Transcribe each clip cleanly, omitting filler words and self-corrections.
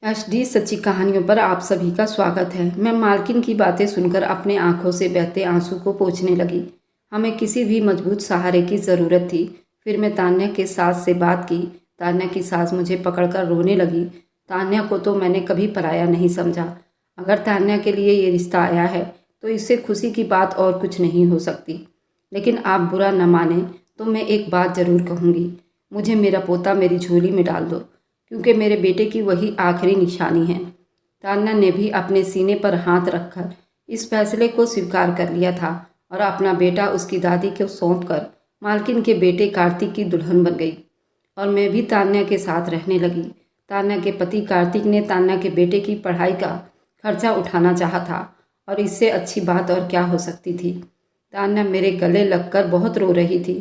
HD सच्ची कहानियों पर आप सभी का स्वागत है। मैं मालकिन की बातें सुनकर अपने आंखों से बहते आंसू को पोंछने लगी। हमें किसी भी मजबूत सहारे की ज़रूरत थी। फिर मैं तान्या के सास से बात की। तान्या की सास मुझे पकड़कर रोने लगी। तान्या को तो मैंने कभी पराया नहीं समझा। अगर तान्या के लिए ये रिश्ता आया है तो इससे खुशी की बात और कुछ नहीं हो सकती। लेकिन आप बुरा न माने तो मैं एक बात ज़रूर कहूँगी, मुझे मेरा पोता मेरी झोली में डाल दो, क्योंकि मेरे बेटे की वही आखिरी निशानी है। तान्या ने भी अपने सीने पर हाथ रखकर इस फैसले को स्वीकार कर लिया था और अपना बेटा उसकी दादी को सौंपकर मालकिन के बेटे कार्तिक की दुल्हन बन गई। और मैं भी तान्या के साथ रहने लगी। तान्या के पति कार्तिक ने तान्या के बेटे की पढ़ाई का खर्चा उठाना चाहा था और इससे अच्छी बात और क्या हो सकती थी। तान्या मेरे गले लगकर बहुत रो रही थी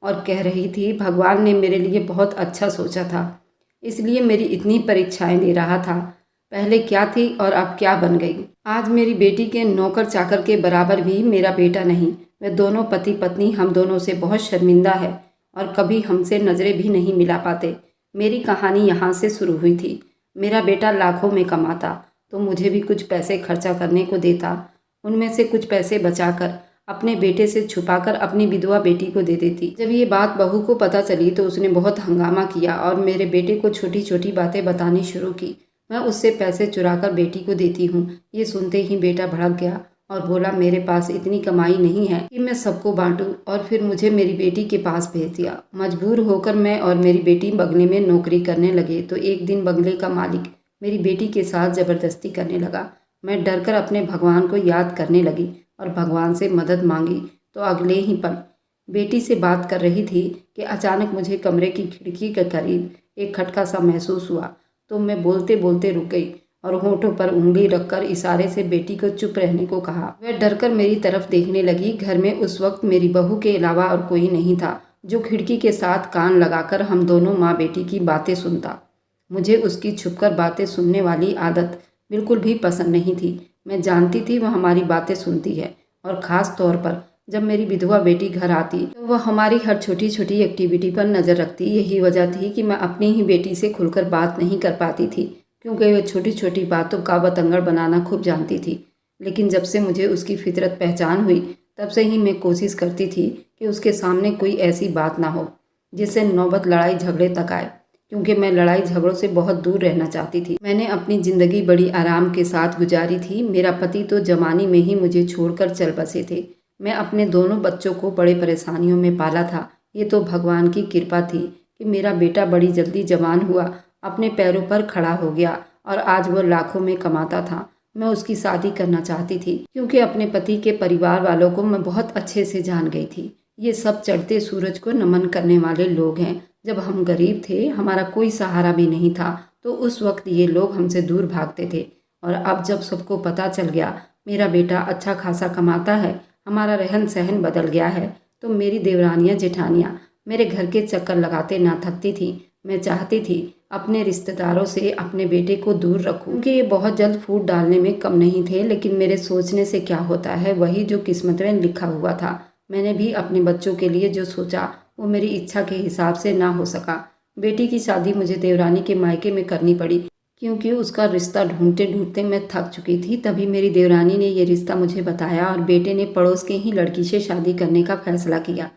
और कह रही थी, भगवान ने मेरे लिए बहुत अच्छा सोचा था, इसलिए मेरी इतनी परीक्षाएं ले रहा था। पहले क्या थी और अब क्या बन गई। आज मेरी बेटी के नौकर चाकर के बराबर भी मेरा बेटा नहीं। वे दोनों पति पत्नी हम दोनों से बहुत शर्मिंदा है और कभी हमसे नज़रें भी नहीं मिला पाते। मेरी कहानी यहाँ से शुरू हुई थी। मेरा बेटा लाखों में कमाता तो मुझे भी कुछ पैसे खर्चा करने को देता। उनमें से कुछ पैसे बचाकर अपने बेटे से छुपाकर अपनी विधवा बेटी को दे देती। जब ये बात बहू को पता चली तो उसने बहुत हंगामा किया और मेरे बेटे को छोटी छोटी बातें बतानी शुरू की। मैं उससे पैसे चुराकर बेटी को देती हूँ। ये सुनते ही बेटा भड़क गया और बोला, मेरे पास इतनी कमाई नहीं है कि मैं सबको बांटूं। और फिर मुझे मेरी बेटी के पास भेज दिया। मजबूर होकर मैं और मेरी बेटी बंगले में नौकरी करने लगे तो एक दिन बंगले का मालिक मेरी बेटी के साथ ज़बरदस्ती करने लगा। मैं डरकर अपने भगवान को याद करने लगी और भगवान से मदद मांगी तो अगले ही पल बेटी से बात कर रही थी कि अचानक मुझे कमरे की खिड़की के करीब एक खटका सा महसूस हुआ। तो मैं बोलते बोलते रुक गई और होठों पर उंगली रखकर इशारे से बेटी को चुप रहने को कहा। वह डरकर मेरी तरफ देखने लगी। घर में उस वक्त मेरी बहू के अलावा और कोई नहीं था जो खिड़की के साथ कान लगाकर हम दोनों माँ बेटी की बातें सुनता। मुझे उसकी छुपकर बातें सुनने वाली आदत बिल्कुल भी पसंद नहीं थी। मैं जानती थी वह हमारी बातें सुनती है और ख़ास तौर पर जब मेरी विधवा बेटी घर आती तो वह हमारी हर छोटी छोटी एक्टिविटी पर नज़र रखती। यही वजह थी कि मैं अपनी ही बेटी से खुलकर बात नहीं कर पाती थी, क्योंकि वह छोटी छोटी बातों का बतंगड़ बनाना खूब जानती थी। लेकिन जब से मुझे उसकी फितरत पहचान हुई तब से ही मैं कोशिश करती थी कि उसके सामने कोई ऐसी बात ना हो जिससे नौबत लड़ाई झगड़े तक आए, क्योंकि मैं लड़ाई झगड़ों से बहुत दूर रहना चाहती थी। मैंने अपनी ज़िंदगी बड़ी आराम के साथ गुजारी थी। मेरा पति तो जवानी में ही मुझे छोड़कर चल बसे थे। मैं अपने दोनों बच्चों को बड़े परेशानियों में पाला था। ये तो भगवान की कृपा थी कि मेरा बेटा बड़ी जल्दी जवान हुआ, अपने पैरों पर खड़ा हो गया और आज वह लाखों में कमाता था। मैं उसकी शादी करना चाहती थी क्योंकि अपने पति के परिवार वालों को मैं बहुत अच्छे से जान गई थी। ये सब चढ़ते सूरज को नमन करने वाले लोग हैं। जब हम गरीब थे, हमारा कोई सहारा भी नहीं था, तो उस वक्त ये लोग हमसे दूर भागते थे। और अब जब सबको पता चल गया मेरा बेटा अच्छा खासा कमाता है, हमारा रहन सहन बदल गया है, तो मेरी देवरानियाँ जेठानियाँ मेरे घर के चक्कर लगाते ना थकती थी। मैं चाहती थी अपने रिश्तेदारों से अपने बेटे को दूर रखूं, क्योंकि ये बहुत जल्द फूट डालने में कम नहीं थे। लेकिन मेरे सोचने से क्या होता है, वही जो किस्मत में लिखा हुआ था। मैंने भी अपने बच्चों के लिए जो सोचा वो मेरी इच्छा के हिसाब से ना हो सका। बेटी की शादी मुझे देवरानी के मायके में करनी पड़ी, क्योंकि उसका रिश्ता ढूंढते ढूंढते मैं थक चुकी थी। तभी मेरी देवरानी ने ये रिश्ता मुझे बताया और बेटे ने पड़ोस के ही लड़की से शादी करने का फैसला किया।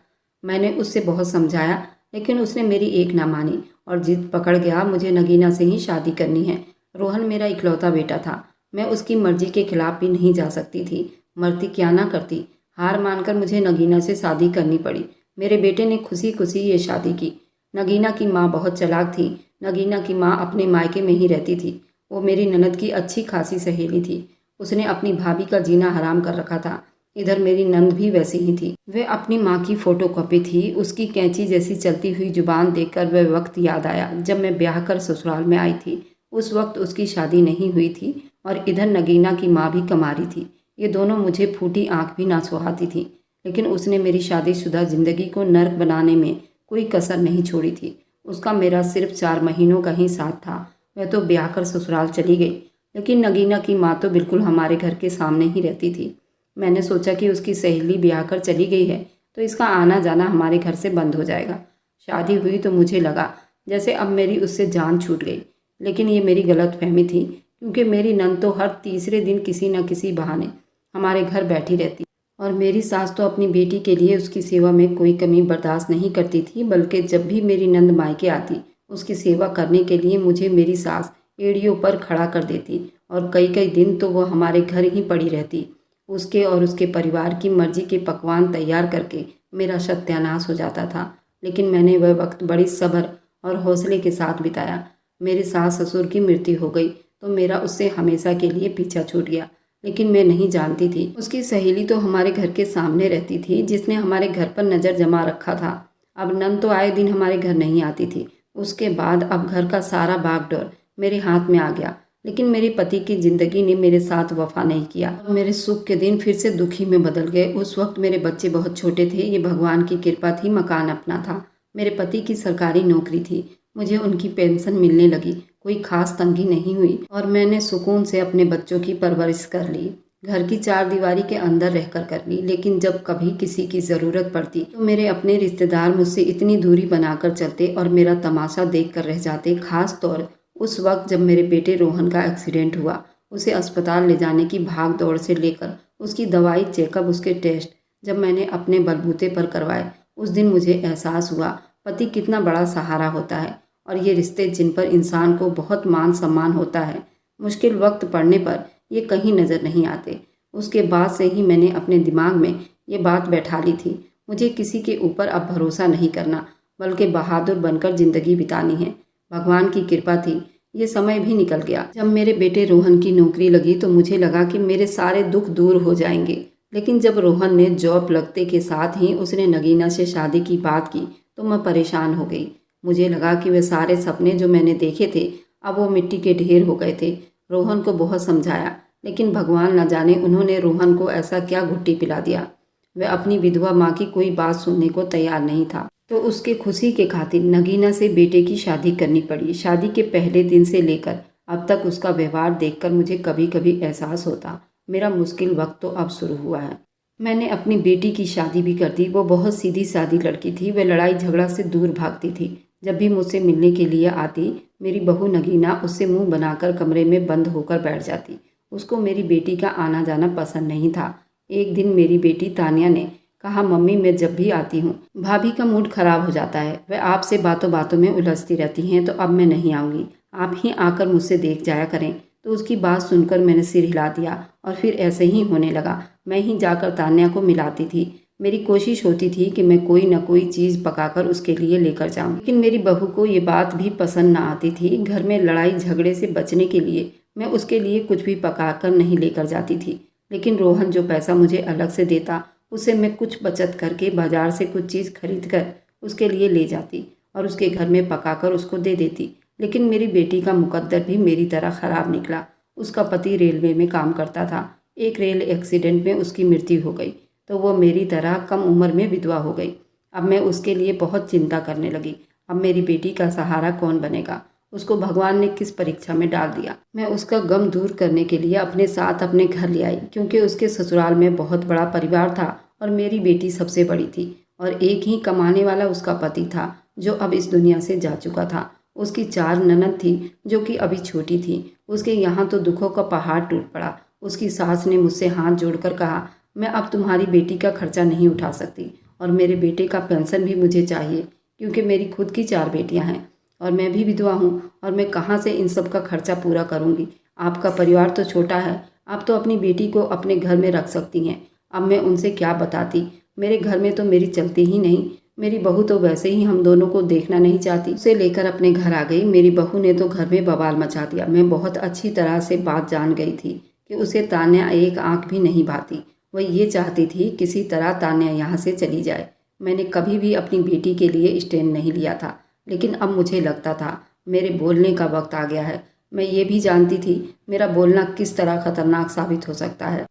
मैंने उससे बहुत समझाया, लेकिन उसने मेरी एक ना मानी और जिद पकड़ गया, मुझे नगीना से ही शादी करनी है। रोहन मेरा इकलौता बेटा था। मैं उसकी मर्जी के खिलाफ भी नहीं जा सकती थी। मरती क्या ना करती। हार मानकर मुझे नगीना से शादी करनी पड़ी। मेरे बेटे ने खुशी खुशी ये शादी की। नगीना की माँ बहुत चालाक थी। नगीना की माँ अपने मायके में ही रहती थी। वो मेरी ननद की अच्छी खासी सहेली थी। उसने अपनी भाभी का जीना हराम कर रखा था। इधर मेरी नंद भी वैसी ही थी। वे अपनी माँ की फोटोकॉपी थी। उसकी कैंची जैसी चलती हुई जुबान देखकर वह वक्त याद आया जब मैं ब्याह कर ससुराल में आई थी। उस वक्त उसकी शादी नहीं हुई थी और इधर नगीना की माँ भी कमारी थी। ये दोनों मुझे फूटी आँख भी ना सुहाती थी। लेकिन उसने मेरी शादीशुदा ज़िंदगी को नर्क बनाने में कोई कसर नहीं छोड़ी थी। उसका मेरा सिर्फ 4 महीनों का ही साथ था। वह तो ब्याह कर ससुराल चली गई, लेकिन नगीना की माँ तो बिल्कुल हमारे घर के सामने ही रहती थी। मैंने सोचा कि उसकी सहेली ब्याह कर चली गई है तो इसका आना जाना हमारे घर से बंद हो जाएगा। शादी हुई तो मुझे लगा जैसे अब मेरी उससे जान छूट गई। लेकिन ये मेरी गलतफहमी थी, क्योंकि मेरी नंद तो हर तीसरे दिन किसी न किसी बहाने हमारे घर बैठी रहती और मेरी सास तो अपनी बेटी के लिए उसकी सेवा में कोई कमी बर्दाश्त नहीं करती थी, बल्कि जब भी मेरी नंद मायके आती उसकी सेवा करने के लिए मुझे मेरी सास एड़ियों पर खड़ा कर देती और कई कई दिन तो वह हमारे घर ही पड़ी रहती। उसके और उसके परिवार की मर्जी के पकवान तैयार करके मेरा सत्यानाश हो जाता था, लेकिन मैंने वह वक्त बड़ी सब्र और हौसले के साथ बिताया। मेरे सास ससुर की मृत्यु हो गई तो मेरा उससे हमेशा के लिए पीछा छूट गया, लेकिन मैं नहीं जानती थी उसकी सहेली तो हमारे घर के सामने रहती थी, जिसने हमारे घर पर नज़र जमा रखा था। अब नंद तो आए दिन हमारे घर नहीं आती थी। उसके बाद अब घर का सारा बागडोर मेरे हाथ में आ गया, लेकिन मेरे पति की ज़िंदगी ने मेरे साथ वफा नहीं किया और मेरे सुख के दिन फिर से दुखी में बदल गए। उस वक्त मेरे बच्चे बहुत छोटे थे, ये भगवान की कृपा थी। मकान अपना था, मेरे पति की सरकारी नौकरी थी, मुझे उनकी पेंशन मिलने लगी, कोई खास तंगी नहीं हुई और मैंने सुकून से अपने बच्चों की परवरिश कर ली, घर की चार दीवारी के अंदर रहकर कर ली। लेकिन जब कभी किसी की ज़रूरत पड़ती तो मेरे अपने रिश्तेदार मुझसे इतनी दूरी बनाकर चलते और मेरा तमाशा देख कर रह जाते। खास तौर उस वक्त जब मेरे बेटे रोहन का एक्सीडेंट हुआ, उसे अस्पताल ले जाने की भाग दौड़ से लेकर उसकी दवाई, चेकअप, उसके टेस्ट जब मैंने अपने बलबूते पर करवाए, उस दिन मुझे एहसास हुआ पति कितना बड़ा सहारा होता है और ये रिश्ते जिन पर इंसान को बहुत मान सम्मान होता है, मुश्किल वक्त पड़ने पर ये कहीं नज़र नहीं आते। उसके बाद से ही मैंने अपने दिमाग में ये बात बैठा ली थी, मुझे किसी के ऊपर अब भरोसा नहीं करना, बल्कि बहादुर बनकर ज़िंदगी बितानी है। भगवान की कृपा थी, ये समय भी निकल गया। जब मेरे बेटे रोहन की नौकरी लगी तो मुझे लगा कि मेरे सारे दुख दूर हो जाएंगे, लेकिन जब रोहन ने जॉब लगते के साथ ही उसने नगीना से शादी की बात की तो मैं परेशान हो गई। मुझे लगा कि वे सारे सपने जो मैंने देखे थे अब वो मिट्टी के ढेर हो गए थे। रोहन को बहुत समझाया, लेकिन भगवान न जाने उन्होंने रोहन को ऐसा क्या घुट्टी पिला दिया। वह अपनी विधवा माँ की कोई बात सुनने को तैयार नहीं था, तो उसके खुशी के खातिर नगीना से बेटे की शादी करनी पड़ी। शादी के पहले दिन से लेकर अब तक उसका व्यवहार देखकर मुझे कभी कभी एहसास होता मेरा मुश्किल वक्त तो अब शुरू हुआ है। मैंने अपनी बेटी की शादी भी कर दी। वो बहुत सीधी सादी लड़की थी, वह लड़ाई झगड़ा से दूर भागती थी। जब भी मुझसे मिलने के लिए आती, मेरी बहू नगीना उससे मुंह बनाकर कमरे में बंद होकर बैठ जाती। उसको मेरी बेटी का आना जाना पसंद नहीं था। एक दिन मेरी बेटी तानिया ने कहा, मम्मी मैं जब भी आती हूँ भाभी का मूड खराब हो जाता है, वह आपसे बातों बातों में उलझती रहती हैं, तो अब मैं नहीं आऊँगी, आप ही आकर मुझसे देख जाया करें। तो उसकी बात सुनकर मैंने सिर हिला दिया और फिर ऐसे ही होने लगा। मैं ही जाकर तान्या को मिलाती थी। मेरी कोशिश होती थी कि मैं कोई न कोई चीज़ पकाकर उसके लिए लेकर जाऊं, लेकिन मेरी बहू को ये बात भी पसंद न आती थी। घर में लड़ाई झगड़े से बचने के लिए मैं उसके लिए कुछ भी पकाकर नहीं लेकर जाती थी, लेकिन रोहन जो पैसा मुझे अलग से देता उससे मैं कुछ बचत करके बाजार से कुछ चीज़ खरीद कर उसके लिए ले जाती और उसके घर में पकाकर उसको दे देती। लेकिन मेरी बेटी का मुकद्दर भी मेरी तरह ख़राब निकला। उसका पति रेलवे में काम करता था। एक रेल एक्सीडेंट में उसकी मृत्यु हो गई तो वो मेरी तरह कम उम्र में विधवा हो गई। अब मैं उसके लिए बहुत चिंता करने लगी। अब मेरी बेटी का सहारा कौन बनेगा? उसको भगवान ने किस परीक्षा में डाल दिया? मैं उसका गम दूर करने के लिए अपने साथ अपने घर ले आई, क्योंकि उसके ससुराल में बहुत बड़ा परिवार था और मेरी बेटी सबसे बड़ी थी और एक ही कमाने वाला उसका पति था जो अब इस दुनिया से जा चुका था। उसकी 4 ननद थी जो कि अभी छोटी थी। उसके यहाँ तो दुखों का पहाड़ टूट पड़ा। उसकी सास ने मुझसे हाथ जोड़कर कहा, मैं अब तुम्हारी बेटी का खर्चा नहीं उठा सकती और मेरे बेटे का पेंशन भी मुझे चाहिए, क्योंकि मेरी खुद की 4 बेटियां हैं और मैं भी विधवा हूँ और मैं कहाँ से इन सब का खर्चा पूरा करूँगी? आपका परिवार तो छोटा है, आप तो अपनी बेटी को अपने घर में रख सकती हैं। अब मैं उनसे क्या बताती? मेरे घर में तो मेरी चलती ही नहीं। मेरी बहू तो वैसे ही हम दोनों को देखना नहीं चाहती। उसे लेकर अपने घर आ गई। मेरी बहू ने तो घर में बवाल मचा दिया। मैं बहुत अच्छी तरह से बात जान गई थी कि उसे तान्या एक आंख भी नहीं भाती। वह ये चाहती थी किसी तरह तान्या यहाँ से चली जाए। मैंने कभी भी अपनी बेटी के लिए स्टैंड नहीं लिया था, लेकिन अब मुझे लगता था मेरे बोलने का वक्त आ गया है। मैं ये भी जानती थी मेरा बोलना किस तरह खतरनाक साबित हो सकता है,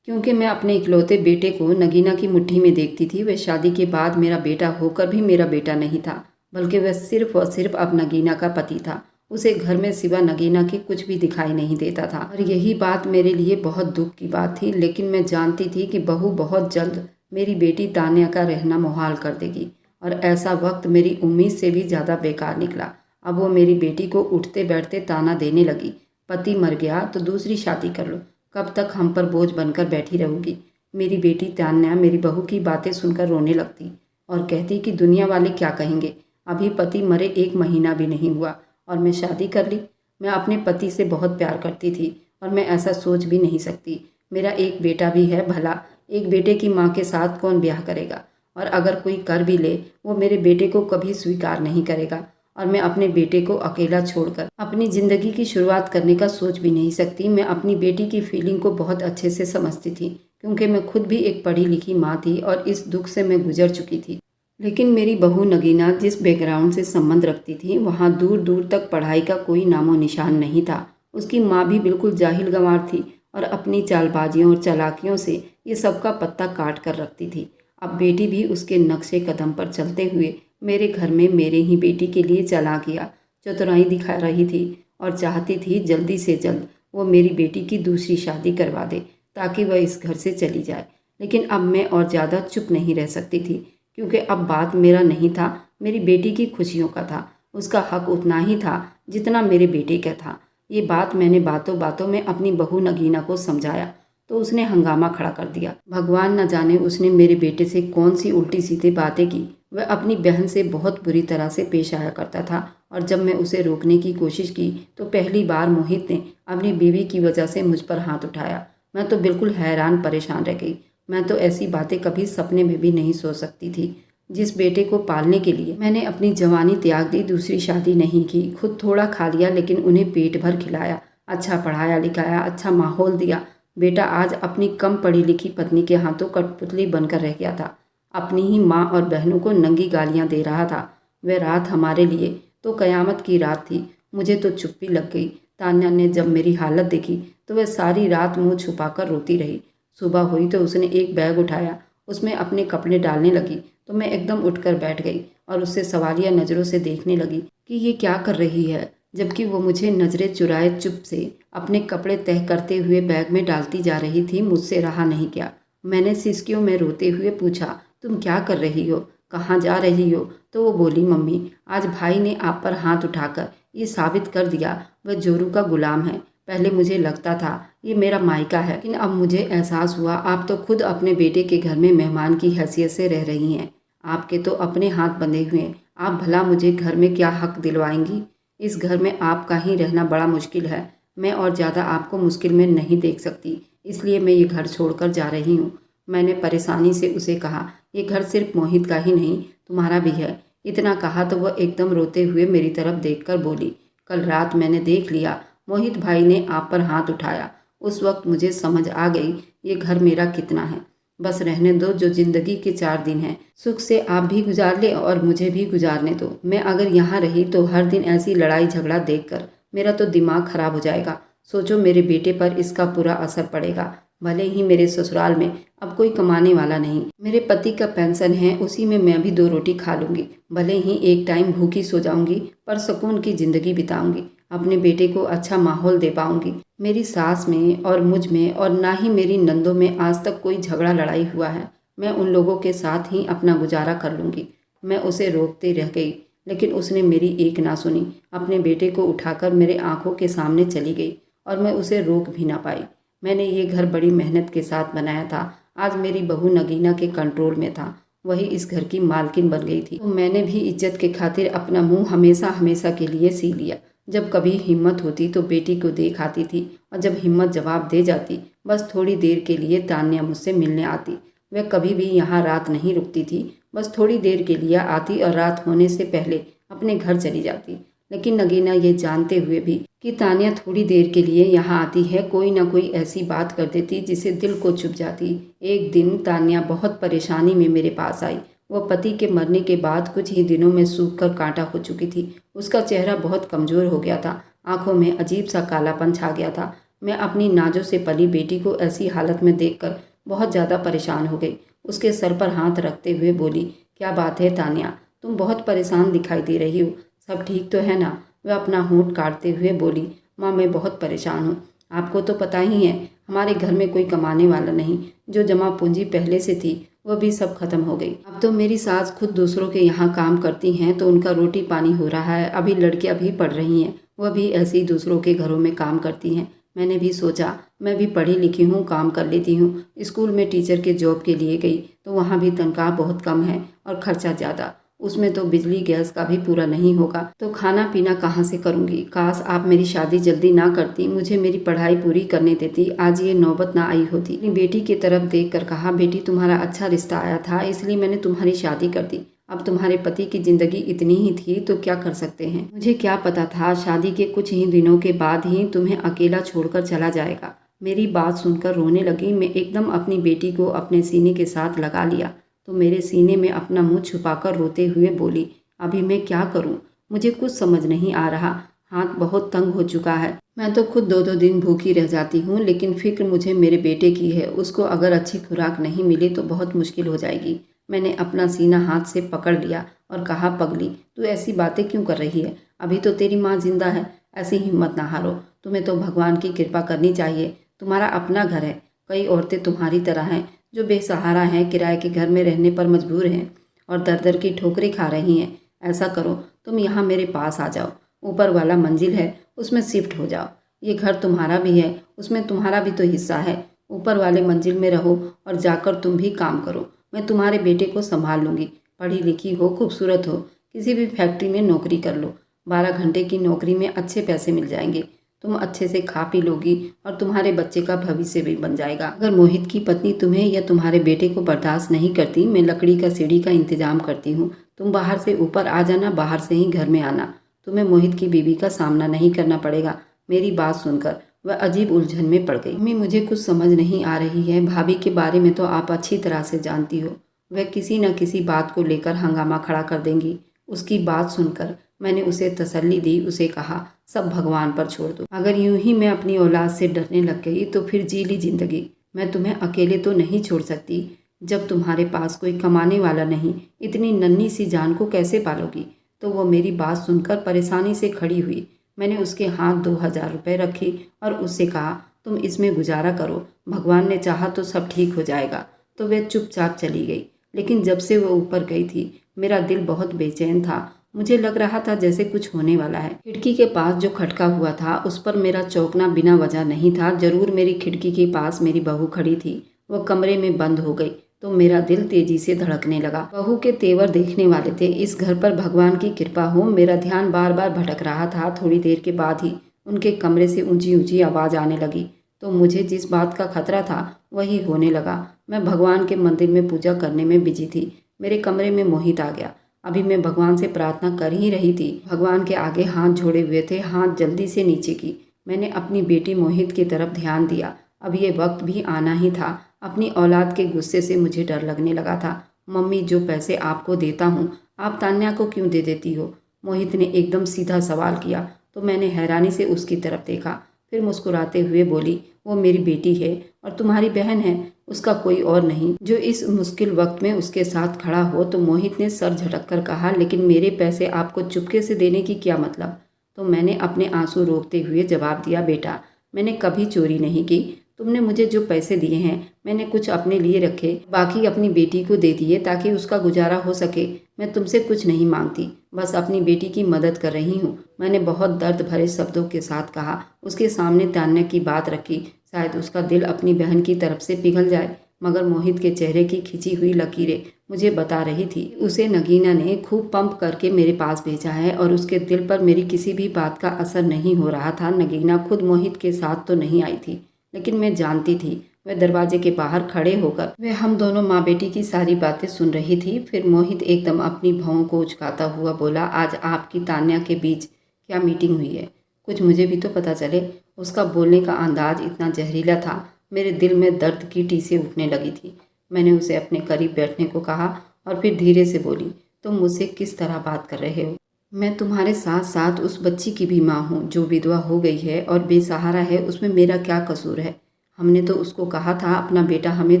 क्योंकि मैं अपने इकलौते बेटे को नगीना की मुट्ठी में देखती थी। वह शादी के बाद मेरा बेटा होकर भी मेरा बेटा नहीं था, बल्कि वह सिर्फ और सिर्फ अब नगीना का पति था। उसे घर में सिवा नगीना के कुछ भी दिखाई नहीं देता था और यही बात मेरे लिए बहुत दुख की बात थी। लेकिन मैं जानती थी कि बहू बहुत जल्द मेरी बेटी तान्या का रहना मुहाल कर देगी और ऐसा वक्त मेरी उम्मीद से भी ज़्यादा बेकार निकला। अब वो मेरी बेटी को उठते बैठते ताना देने लगी, पति मर गया तो दूसरी शादी कर लो, कब तक हम पर बोझ बनकर बैठी रहोगी। मेरी बेटी तान्या मेरी बहू की बातें सुनकर रोने लगती और कहती कि दुनिया वाले क्या कहेंगे, अभी पति मरे 1 महीना भी नहीं हुआ और मैं शादी कर ली। मैं अपने पति से बहुत प्यार करती थी और मैं ऐसा सोच भी नहीं सकती। मेरा एक बेटा भी है, भला एक बेटे की माँ के साथ कौन ब्याह करेगा, और अगर कोई कर भी ले वो मेरे बेटे को कभी स्वीकार नहीं करेगा और मैं अपने बेटे को अकेला छोड़कर अपनी ज़िंदगी की शुरुआत करने का सोच भी नहीं सकती। मैं अपनी बेटी की फीलिंग को बहुत अच्छे से समझती थी क्योंकि मैं खुद भी एक पढ़ी लिखी माँ थी और इस दुख से मैं गुजर चुकी थी। लेकिन मेरी बहू नगीना जिस बैकग्राउंड से संबंध रखती थी वहाँ दूर दूर तक पढ़ाई का कोई नामो निशान नहीं था। उसकी माँ भी बिल्कुल जाहिल गंवार थी और अपनी चालबाजियों और चालाकियों से ये सबका पत्ता काट कर रखती थी। अब बेटी भी उसके नक्शे कदम पर चलते हुए मेरे घर में मेरे ही बेटी के लिए चालाकियाँ चतुराई दिखा रही थी और चाहती थी जल्दी से जल्द वो मेरी बेटी की दूसरी शादी करवा दे ताकि वह इस घर से चली जाए। लेकिन अब मैं और ज़्यादा चुप नहीं रह सकती थी क्योंकि अब बात मेरा नहीं था, मेरी बेटी की खुशियों का था। उसका हक उतना ही था जितना मेरे बेटे का था। ये बात मैंने बातों बातों में अपनी बहू नगीना को समझाया तो उसने हंगामा खड़ा कर दिया। भगवान न जाने उसने मेरे बेटे से कौन सी उल्टी सीधी बातें की। वह अपनी बहन से बहुत बुरी तरह से पेश आया करता था और जब मैं उसे रोकने की कोशिश की तो पहली बार मोहित ने अपनी बीवी की वजह से मुझ पर हाथ उठाया। मैं तो बिल्कुल हैरान परेशान रह गई। मैं तो ऐसी बातें कभी सपने में भी नहीं सोच सकती थी। जिस बेटे को पालने के लिए मैंने अपनी जवानी त्याग दी, दूसरी शादी नहीं की, खुद थोड़ा खा लिया लेकिन उन्हें पेट भर खिलाया, अच्छा पढ़ाया लिखाया, अच्छा माहौल दिया, बेटा आज अपनी कम पढ़ी लिखी पत्नी के हाथों कठपुतली बनकर रह गया था। अपनी ही माँ और बहनों को नंगी गालियाँ दे रहा था। वह रात हमारे लिए तो कयामत की रात थी। मुझे तो चुप्पी लग गई। तान्या ने जब मेरी हालत देखी तो वह सारी रात मुंह छुपाकर रोती रही। सुबह हुई तो उसने एक बैग उठाया, उसमें अपने कपड़े डालने लगी तो मैं एकदम उठकर बैठ गई और उससे सवालिया नज़रों से देखने लगी कि ये क्या कर रही है, जबकि वो मुझे नज़रें चुराए चुप से अपने कपड़े तह करते हुए बैग में डालती जा रही थी। मुझसे रहा नहीं गया। मैंने सिसकियों में रोते हुए पूछा, तुम क्या कर रही हो, कहाँ जा रही हो? तो वो बोली, मम्मी आज भाई ने आप पर हाथ उठाकर ये साबित कर दिया वह जोरू का गुलाम है। पहले मुझे लगता था ये मेरा मायका है, लेकिन अब मुझे एहसास हुआ आप तो खुद अपने बेटे के घर में मेहमान की हैसियत से रह रही हैं। आपके तो अपने हाथ बंधे हुए हैं। आप भला मुझे घर में क्या हक दिलवाएंगी? इस घर में आपका ही रहना बड़ा मुश्किल है। मैं और ज़्यादा आपको मुश्किल में नहीं देख सकती, इसलिए मैं ये घर छोड़कर जा रही हूँ। मैंने परेशानी से उसे कहा, ये घर सिर्फ मोहित का ही नहीं तुम्हारा भी है। इतना कहा तो वह एकदम रोते हुए मेरी तरफ देखकर बोली, कल रात मैंने देख लिया मोहित भाई ने आप पर हाथ उठाया। उस वक्त मुझे समझ आ गई ये घर मेरा कितना है। बस रहने दो, जो जिंदगी के 4 दिन हैं सुख से आप भी गुजार ले और मुझे भी गुजारने दो। मैं अगर यहाँ रही तो हर दिन ऐसी लड़ाई झगड़ा देखकर मेरा तो दिमाग खराब हो जाएगा। सोचो मेरे बेटे पर इसका पूरा असर पड़ेगा। भले ही मेरे ससुराल में अब कोई कमाने वाला नहीं, मेरे पति का पेंशन है, उसी में मैं भी 2 रोटी खा लूँगी। भले ही एक टाइम भूखी सो जाऊँगी पर सुकून की ज़िंदगी बिताऊँगी। अपने बेटे को अच्छा माहौल दे पाऊँगी। मेरी सास में और मुझ में और ना ही मेरी नंदों में आज तक कोई झगड़ा लड़ाई हुआ है। मैं उन लोगों के साथ ही अपना गुजारा कर लूँगी। मैं उसे रोकते रह गई लेकिन उसने मेरी एक ना सुनी। अपने बेटे को उठाकर मेरे आंखों के सामने चली गई और मैं उसे रोक भी ना पाई। मैंने ये घर बड़ी मेहनत के साथ बनाया था। आज मेरी बहू नगीना के कंट्रोल में था, वही इस घर की मालकिन बन गई थी। तो मैंने भी इज्जत के खातिर अपना मुंह हमेशा हमेशा के लिए सी लिया। जब कभी हिम्मत होती तो बेटी को देख आती थी और जब हिम्मत जवाब दे जाती बस थोड़ी देर के लिए तान्या मुझसे मिलने आती। वह कभी भी यहाँ रात नहीं रुकती थी, बस थोड़ी देर के लिए आती और रात होने से पहले अपने घर चली जाती। लेकिन नगीना ये जानते हुए भी कि तान्या थोड़ी देर के लिए यहाँ आती है, कोई ना कोई ऐसी बात कर देती जिसे दिल को चुभ जाती। एक दिन तान्या बहुत परेशानी में मेरे पास आई। वह पति के मरने के बाद कुछ ही दिनों में सूख कर कांटा हो चुकी थी। उसका चेहरा बहुत कमज़ोर हो गया था, आंखों में अजीब सा कालापन छा गया था। मैं अपनी नाजों से पली बेटी को ऐसी हालत में देखकर बहुत ज़्यादा परेशान हो गई। उसके सर पर हाथ रखते हुए बोली, क्या बात है तान्या, तुम बहुत परेशान दिखाई दे रही हो, सब ठीक तो है ना? वह अपना होंठ काटते हुए बोली, माँ मैं बहुत परेशान हूँ। आपको तो पता ही है हमारे घर में कोई कमाने वाला नहीं। जो जमा पूंजी पहले से थी वह भी सब खत्म हो गई। अब तो मेरी सास खुद दूसरों के यहाँ काम करती हैं तो उनका रोटी पानी हो रहा है। अभी लड़कियां भी पढ़ रही हैं, वह भी ऐसे ही दूसरों के घरों में काम करती हैं। मैंने भी सोचा मैं भी पढ़ी लिखी हूँ, काम कर लेती हूँ। स्कूल में टीचर के जॉब के लिए गई तो वहाँ भी तनख्वाह बहुत कम है और खर्चा ज़्यादा। उसमें तो बिजली गैस का भी पूरा नहीं होगा, तो खाना पीना कहाँ से करूँगी। काश आप मेरी शादी जल्दी ना करती, मुझे मेरी पढ़ाई पूरी करने देती, आज ये नौबत ना आई होती। अपनी बेटी की तरफ देख कर कहा, बेटी तुम्हारा अच्छा रिश्ता आया था इसलिए मैंने तुम्हारी शादी कर दी। अब तुम्हारे पति की जिंदगी इतनी ही थी तो क्या कर सकते हैं। मुझे क्या पता था शादी के कुछ ही दिनों के बाद ही तुम्हें अकेला छोड़कर चला जाएगा। मेरी बात सुनकर रोने लगी। मैं एकदम अपनी बेटी को अपने सीने के साथ लगा लिया तो मेरे सीने में अपना मुंह छुपाकर रोते हुए बोली, अभी मैं क्या करूं? मुझे कुछ समझ नहीं आ रहा। हाथ बहुत तंग हो चुका है। मैं तो खुद 2-2 दिन भूखी रह जाती हूँ, लेकिन फिक्र मुझे मेरे बेटे की है। उसको अगर अच्छी खुराक नहीं मिली तो बहुत मुश्किल हो जाएगी। मैंने अपना सीना हाथ से पकड़ लिया और कहा, पगली तू ऐसी बातें क्यों कर रही है? अभी तो तेरी माँ जिंदा है। ऐसी हिम्मत ना हारो। तुम्हें तो भगवान की कृपा करनी चाहिए। तुम्हारा अपना घर है। कई औरतें तुम्हारी तरह हैं जो बेसहारा हैं, किराए के घर में रहने पर मजबूर हैं और दर दर की ठोकरें खा रही हैं। ऐसा करो, तुम यहाँ मेरे पास आ जाओ। ऊपर वाला मंजिल है, उसमें शिफ्ट हो जाओ। ये घर तुम्हारा भी है, उसमें तुम्हारा भी तो हिस्सा है। ऊपर वाले मंजिल में रहो और जाकर तुम भी काम करो। मैं तुम्हारे बेटे को संभाल लूँगी। पढ़ी लिखी हो, खूबसूरत हो, किसी भी फैक्ट्री में नौकरी कर लो। 12 घंटे की नौकरी में अच्छे पैसे मिल जाएंगे। तुम अच्छे से खा पी लोगी और तुम्हारे बच्चे का भविष्य भी बन जाएगा। अगर मोहित की पत्नी तुम्हें या तुम्हारे बेटे को बर्दाश्त नहीं करती, मैं लकड़ी का सीढ़ी का इंतजाम करती हूँ। तुम बाहर से ऊपर आ जाना, बाहर से ही घर में आना। तुम्हें मोहित की बीवी का सामना नहीं करना पड़ेगा। मेरी बात सुनकर वह अजीब उलझन में पड़ गई। मम्मी, मुझे कुछ समझ नहीं आ रही है। भाभी के बारे में तो आप अच्छी तरह से जानती हो। वह किसी न किसी बात को लेकर हंगामा खड़ा कर देंगी। उसकी बात सुनकर मैंने उसे तसल्ली दी। उसे कहा, सब भगवान पर छोड़ दो। अगर यूं ही मैं अपनी औलाद से डरने लग गई तो फिर जी ली जिंदगी। मैं तुम्हें अकेले तो नहीं छोड़ सकती। जब तुम्हारे पास कोई कमाने वाला नहीं, इतनी नन्ही सी जान को कैसे पालोगी? तो वो मेरी बात सुनकर परेशानी से खड़ी हुई। मैंने उसके हाथ 2000 रुपये रखे और उससे कहा, तुम इसमें गुजारा करो, भगवान ने चाहा तो सब ठीक हो जाएगा। तो वह चुपचाप चली गई। लेकिन जब से वह ऊपर गई थी मेरा दिल बहुत बेचैन था। मुझे लग रहा था जैसे कुछ होने वाला है। खिड़की के पास जो खटका हुआ था उस पर मेरा चौंकना बिना वजह नहीं था। जरूर मेरी खिड़की के पास मेरी बहू खड़ी थी। वह कमरे में बंद हो गई तो मेरा दिल तेजी से धड़कने लगा। बहू के तेवर देखने वाले थे। इस घर पर भगवान की कृपा हो। मेरा ध्यान बार बार भटक रहा था। थोड़ी देर के बाद ही उनके कमरे से ऊंची ऊंची आवाज़ आने लगी तो मुझे जिस बात का खतरा था वही होने लगा। मैं भगवान के मंदिर में पूजा करने में बिजी थी। मेरे कमरे में मोहित आ गया। अभी मैं भगवान से प्रार्थना कर ही रही थी, भगवान के आगे हाथ जोड़े हुए थे। हाथ जल्दी से नीचे की। मैंने अपनी बेटी मोहित की तरफ ध्यान दिया। अब ये वक्त भी आना ही था। अपनी औलाद के गुस्से से मुझे डर लगने लगा था। मम्मी, जो पैसे आपको देता हूँ आप तान्या को क्यों दे देती हो? मोहित ने एकदम सीधा सवाल किया तो मैंने हैरानी से उसकी तरफ देखा। फिर मुस्कुराते हुए बोली, वो मेरी बेटी है और तुम्हारी बहन है, उसका कोई और नहीं जो इस मुश्किल वक्त में उसके साथ खड़ा हो। तो मोहित ने सर झटक कर कहा, लेकिन मेरे पैसे आपको चुपके से देने की क्या मतलब? तो मैंने अपने आंसू रोकते हुए जवाब दिया, बेटा मैंने कभी चोरी नहीं की। तुमने मुझे जो पैसे दिए हैं मैंने कुछ अपने लिए रखे, बाकी अपनी बेटी को दे दिए ताकि उसका गुजारा हो सके। मैं तुमसे कुछ नहीं मांगती, बस अपनी बेटी की मदद कर रही हूँ। मैंने बहुत दर्द भरे शब्दों के साथ कहा। उसके सामने तान्या की बात रखी। शायद उसका दिल अपनी बहन की तरफ से पिघल जाए, मगर मोहित के चेहरे की खिंची हुई लकीरें मुझे बता रही थी उसे नगीना ने खूब पंप करके मेरे पास भेजा है और उसके दिल पर मेरी किसी भी बात का असर नहीं हो रहा था। नगीना खुद मोहित के साथ तो नहीं आई थी, लेकिन मैं जानती थी वह दरवाजे के बाहर खड़े होकर वह हम दोनों माँ बेटी की सारी बातें सुन रही थी। फिर मोहित एकदम अपनी भौं को उचकाता हुआ बोला, आज आपकी तान्या के बीच क्या मीटिंग हुई है? कुछ मुझे भी तो पता चले। उसका बोलने का अंदाज इतना जहरीला था, मेरे दिल में दर्द की टीसें उठने लगी थी। मैंने उसे अपने करीब बैठने को कहा और फिर धीरे से बोली, तुम मुझसे किस तरह बात कर रहे हो? मैं तुम्हारे साथ साथ उस बच्ची की भी माँ हूँ जो विधवा हो गई है और बेसहारा है। उसमें मेरा क्या कसूर है? हमने तो उसको कहा था अपना बेटा हमें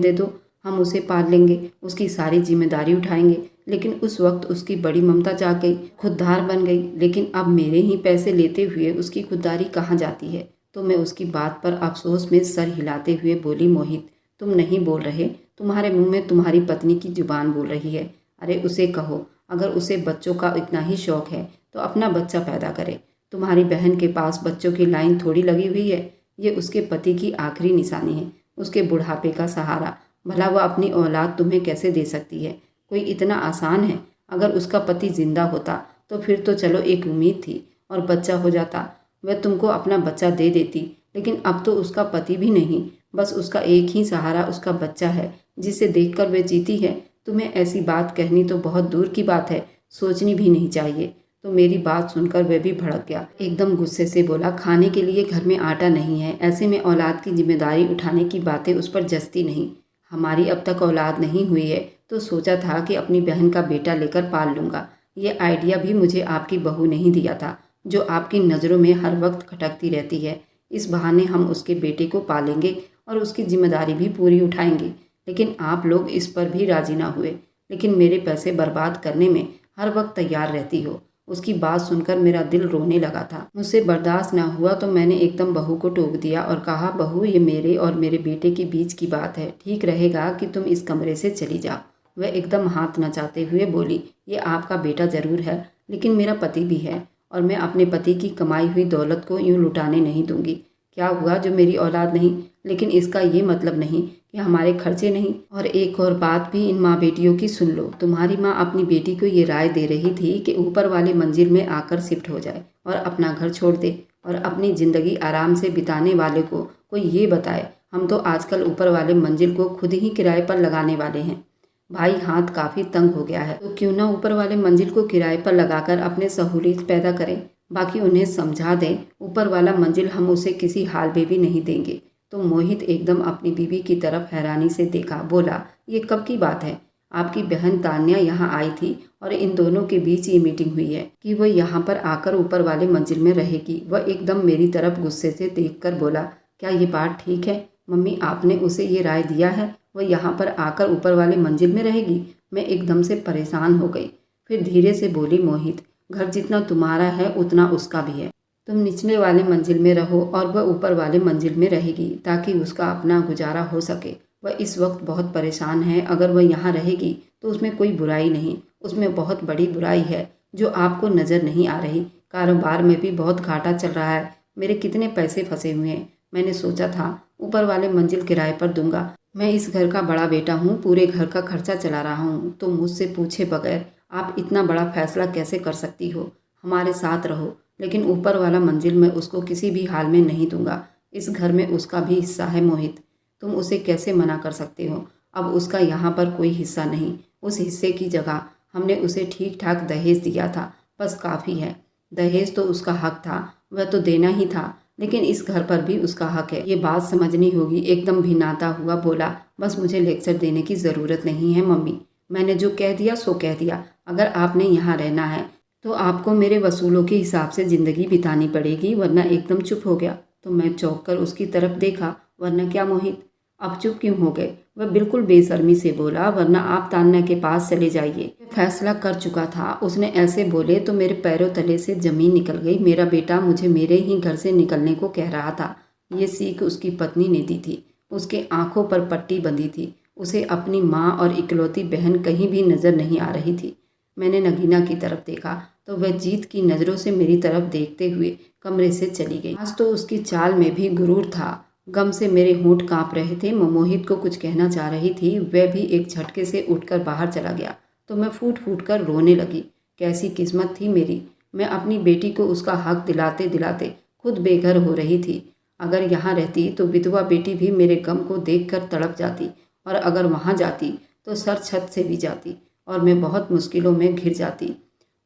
दे दो, हम उसे पाल लेंगे, उसकी सारी जिम्मेदारी उठाएंगे। लेकिन उस वक्त उसकी बड़ी ममता जाग गई, खुददार बन गई। लेकिन अब मेरे ही पैसे लेते हुए उसकी खुददारी कहाँ जाती है? तो मैं उसकी बात पर अफसोस में सर हिलाते हुए बोली, मोहित तुम नहीं बोल रहे तुम्हारे मुंह में तुम्हारी पत्नी की जुबान बोल रही है। अरे उसे कहो, अगर उसे बच्चों का इतना ही शौक है तो अपना बच्चा पैदा करे। तुम्हारी बहन के पास बच्चों की लाइन थोड़ी लगी हुई है। ये उसके पति की आखिरी निशानी है, उसके बुढ़ापे का सहारा। भला वह अपनी औलाद तुम्हें कैसे दे सकती है? कोई इतना आसान है? अगर उसका पति जिंदा होता तो फिर तो चलो एक उम्मीद थी, और बच्चा हो जाता, वह तुमको अपना बच्चा दे देती। लेकिन अब तो उसका पति भी नहीं, बस उसका एक ही सहारा उसका बच्चा है, जिसे देखकर वह जीती है। तुम्हें ऐसी बात कहनी तो बहुत दूर की बात है, सोचनी भी नहीं चाहिए। तो मेरी बात सुनकर वह भी भड़क गया, एकदम गुस्से से बोला, खाने के लिए घर में आटा नहीं है, ऐसे में औलाद की जिम्मेदारी उठाने की बातें उस पर जचती नहीं। हमारी अब तक औलाद नहीं हुई है तो सोचा था कि अपनी बहन का बेटा लेकर पाल लूँगा। ये आइडिया भी मुझे आपकी बहू नहीं दिया था, जो आपकी नज़रों में हर वक्त खटकती रहती है। इस बहाने हम उसके बेटे को पालेंगे और उसकी जिम्मेदारी भी पूरी उठाएंगे। लेकिन आप लोग इस पर भी राजी ना हुए। लेकिन मेरे पैसे बर्बाद करने में हर वक्त तैयार रहती हो। उसकी बात सुनकर मेरा दिल रोने लगा था। मुझसे बर्दाश्त ना हुआ तो मैंने एकदम बहू को टोक दिया और कहा, बहू ये मेरे और मेरे बेटे के बीच की बात है, ठीक रहेगा कि तुम इस कमरे से चली जाओ। वह एकदम हाथ नचाते हुए बोली, ये आपका बेटा ज़रूर है, लेकिन मेरा पति भी है, और मैं अपने पति की कमाई हुई दौलत को यूं लुटाने नहीं दूंगी। क्या हुआ जो मेरी औलाद नहीं, लेकिन इसका ये मतलब नहीं कि हमारे खर्चे नहीं। और एक और बात भी इन माँ बेटियों की सुन लो। तुम्हारी माँ अपनी बेटी को ये राय दे रही थी कि ऊपर वाले मंजिल में आकर शिफ्ट हो जाए और अपना घर छोड़ दे और अपनी ज़िंदगी आराम से बिताने वाले को कोई ये बताए। हम तो आजकल ऊपर वाले मंजिल को खुद ही किराए पर लगाने वाले हैं। भाई हाथ काफ़ी तंग हो गया है, तो क्यों ना ऊपर वाले मंजिल को किराए पर लगाकर अपने सहूलियत पैदा करें। बाकी उन्हें समझा दें, ऊपर वाला मंजिल हम उसे किसी हाल में भी नहीं देंगे। तो मोहित एकदम अपनी बीवी की तरफ हैरानी से देखा, बोला, ये कब की बात है? आपकी बहन तान्या यहाँ आई थी और इन दोनों के बीच ये मीटिंग हुई है कि वह यहाँ पर आकर ऊपर वाले मंजिल में रहेगी। वह एकदम मेरी तरफ गुस्से से देखकर बोला, क्या ये बात ठीक है मम्मी? आपने उसे ये राय दिया है वह यहाँ पर आकर ऊपर वाले मंजिल में रहेगी? मैं एकदम से परेशान हो गई। फिर धीरे से बोली, मोहित, घर जितना तुम्हारा है उतना उसका भी है। तुम निचले वाले मंजिल में रहो और वह ऊपर वाले मंजिल में रहेगी, ताकि उसका अपना गुजारा हो सके। वह इस वक्त बहुत परेशान है। अगर वह यहाँ रहेगी तो उसमें कोई बुराई नहीं, उसमें बहुत बड़ी बुराई है जो आपको नज़र नहीं आ रही। कारोबार में भी बहुत घाटा चल रहा है, मेरे कितने पैसे फंसे हुए हैं। मैंने सोचा था ऊपर वाले मंजिल किराए पर दूंगा। मैं इस घर का बड़ा बेटा हूँ, पूरे घर का खर्चा चला रहा हूँ, तो मुझसे पूछे बगैर आप इतना बड़ा फैसला कैसे कर सकती हो? हमारे साथ रहो, लेकिन ऊपर वाला मंजिल मैं उसको किसी भी हाल में नहीं दूंगा। इस घर में उसका भी हिस्सा है मोहित, तुम उसे कैसे मना कर सकते हो? अब उसका यहाँ पर कोई हिस्सा नहीं। उस हिस्से की जगह हमने उसे ठीक ठाक दहेज दिया था, बस काफ़ी है। दहेज तो उसका हक था, वह तो देना ही था, लेकिन इस घर पर भी उसका हक है, ये बात समझनी होगी। एकदम भिनाता हुआ बोला, बस मुझे लेक्चर देने की ज़रूरत नहीं है मम्मी, मैंने जो कह दिया सो कह दिया। अगर आपने यहाँ रहना है तो आपको मेरे वसूलों के हिसाब से ज़िंदगी बितानी पड़ेगी, वरना एकदम चुप हो गया। तो मैं चौंक कर उसकी तरफ देखा, वरना क्या मोहित, अब चुप क्यों हो गए? वह बिल्कुल बेशर्मी से बोला, वरना आप तान्या के पास चले जाइए। फैसला कर चुका था। उसने ऐसे बोले तो मेरे पैरों तले से ज़मीन निकल गई। मेरा बेटा मुझे मेरे ही घर से निकलने को कह रहा था। ये सीख उसकी पत्नी ने दी थी। उसके आंखों पर पट्टी बंधी थी। उसे अपनी माँ और इकलौती बहन कहीं भी नज़र नहीं आ रही थी। मैंने नगीना की तरफ देखा तो वह जीत की नज़रों से मेरी तरफ देखते हुए कमरे से चली गई। आज तो उसकी चाल में भी गुरूर था। गम से मेरे होंठ कांप रहे थे। मोहित को कुछ कहना चाह रही थी, वह भी एक झटके से उठकर बाहर चला गया। तो मैं फूट फूट कर रोने लगी। कैसी किस्मत थी मेरी, मैं अपनी बेटी को उसका हक दिलाते दिलाते खुद बेघर हो रही थी। अगर यहाँ रहती तो विधवा बेटी भी मेरे गम को देखकर तड़प जाती, और अगर वहाँ जाती तो सर छत से भी जाती और मैं बहुत मुश्किलों में घिर जाती।